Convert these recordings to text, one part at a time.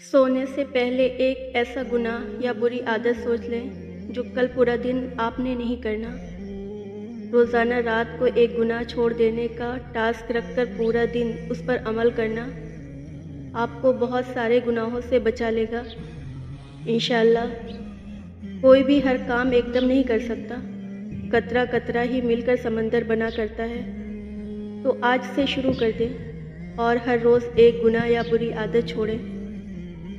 सोने से पहले एक ऐसा गुनाह या बुरी आदत सोच लें जो कल पूरा दिन आपने नहीं करना। रोज़ाना रात को एक गुनाह छोड़ देने का टास्क रखकर पूरा दिन उस पर अमल करना आपको बहुत सारे गुनाहों से बचा लेगा इंशाअल्लाह। कोई भी हर काम एकदम नहीं कर सकता, कतरा कतरा ही मिलकर समंदर बना करता है। तो आज से शुरू कर दें और हर रोज़ एक गुनाह या बुरी आदत छोड़ें।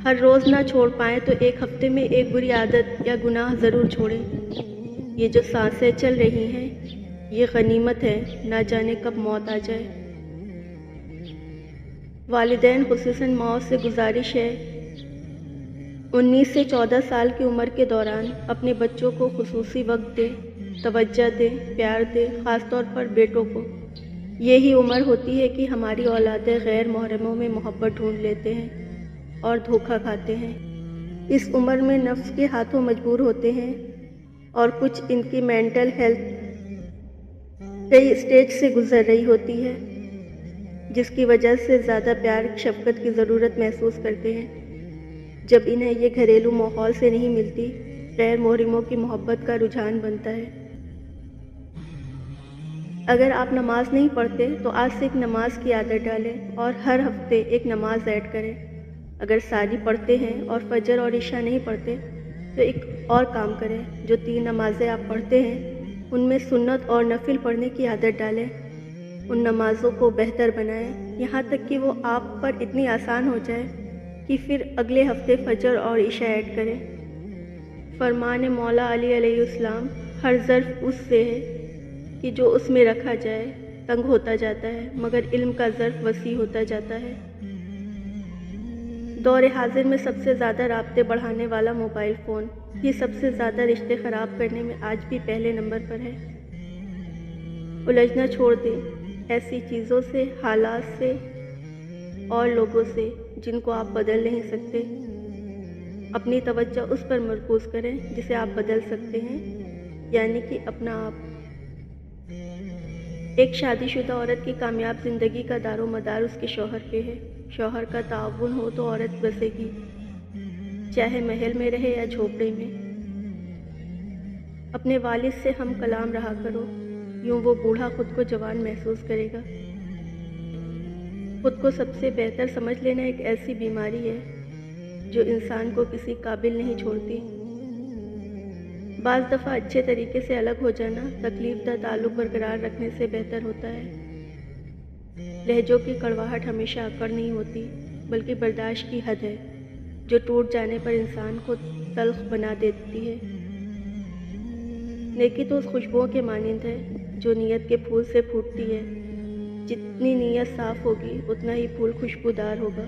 हर रोज़ ना छोड़ पाएँ तो एक हफ्ते में एक बुरी आदत या गुनाह ज़रूर छोड़ें। ये जो सांसें चल रही हैं ये गनीमत है, ना जाने कब मौत आ जाए। वालिदैन खुसूसन माओ से गुजारिश है 19 से 14 साल की उम्र के दौरान अपने बच्चों को खुसूसी वक्त दें, तवज्जो दें, प्यार दें, ख़ास तौर पर बेटों को। यही उम्र होती है कि हमारी औलादें गैर मुहर्रमों में मोहब्बत ढूंढ लेते हैं और धोखा खाते हैं। इस उम्र में नफ्स के हाथों मजबूर होते हैं और कुछ इनकी मेंटल हेल्थ कई स्टेज से गुजर रही होती है, जिसकी वजह से ज़्यादा प्यार शफ़क़त की ज़रूरत महसूस करते हैं। जब इन्हें ये घरेलू माहौल से नहीं मिलती, गैर मुहर्रमों की मोहब्बत का रुझान बनता है। अगर आप नमाज नहीं पढ़ते तो आज से एक नमाज की आदत डालें और हर हफ्ते एक नमाज ऐड करें। अगर सारी पढ़ते हैं और फजर और इशा नहीं पढ़ते तो एक और काम करें, जो 3 नमाज़ें आप पढ़ते हैं उनमें सुन्नत और नफिल पढ़ने की आदत डालें। उन नमाज़ों को बेहतर बनाएं, यहाँ तक कि वो आप पर इतनी आसान हो जाए कि फिर अगले हफ्ते फजर और इशा ऐड करें। फरमान मौला अली अलैहिस्सलाम, हर ज़र्फ़ उससे है कि जो उसमें रखा जाए तंग होता जाता है, मगर इल्म का ज़र्फ़ वसी होता जाता है। दौर हाजिर में सबसे ज़्यादा राब्ते बढ़ाने वाला मोबाइल फ़ोन ही सबसे ज़्यादा रिश्ते ख़राब करने में आज भी पहले नंबर पर है। उलझना छोड़ दें ऐसी चीज़ों से, हालात से और लोगों से जिनको आप बदल नहीं सकते। अपनी तवज्जो उस पर मरकूज़ करें जिसे आप बदल सकते हैं, यानी कि अपना आप। एक शादीशुदा औरत की कामयाब ज़िंदगी का दारो मदार उसके शौहर पे है। शौहर का ताउन हो तो औरत बसेगी, चाहे महल में रहे या झोपड़े में। अपने वालिद से हम कलाम रहा करो, यूँ वो बूढ़ा खुद को जवान महसूस करेगा। खुद को सबसे बेहतर समझ लेना एक ऐसी बीमारी है जो इंसान को किसी काबिल नहीं छोड़ती। बाज़ दफ़ा अच्छे तरीके से अलग हो जाना तकलीफ़ दा ताल्लुक़ बरकरार रखने से बेहतर होता है। लहजों की कड़वाहट हमेशा अकड़ नहीं होती, बल्कि बर्दाश्त की हद है जो टूट जाने पर इंसान को तल्ख़ बना देती है। नेकी तो उस खुशबुओं के मानिंद है जो नीयत के फूल से फूटती है। जितनी नीयत साफ़ होगी उतना ही फूल खुशबूदार होगा।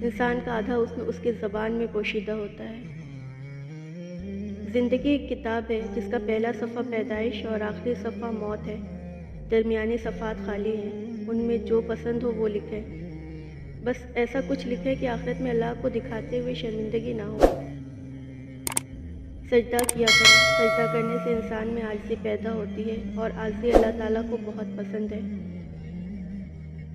इंसान का आधा हुस्न उसकी ज़बान में पोशीदा होता है। ज़िंदगी एक किताब है जिसका पहला सफ़ा पैदाइश और आखिरी सफ़ा मौत है। दरमियानी सफ़ात खाली हैं, उनमें जो पसंद हो वो लिखें। बस ऐसा कुछ लिखें कि आखिरत में अल्लाह को दिखाते हुए शर्मिंदगी ना हो। सजदा किया करो, सजदा करने से इंसान में आजिज़ी पैदा होती है और आजिज़ी अल्लाह ताला को बहुत पसंद है।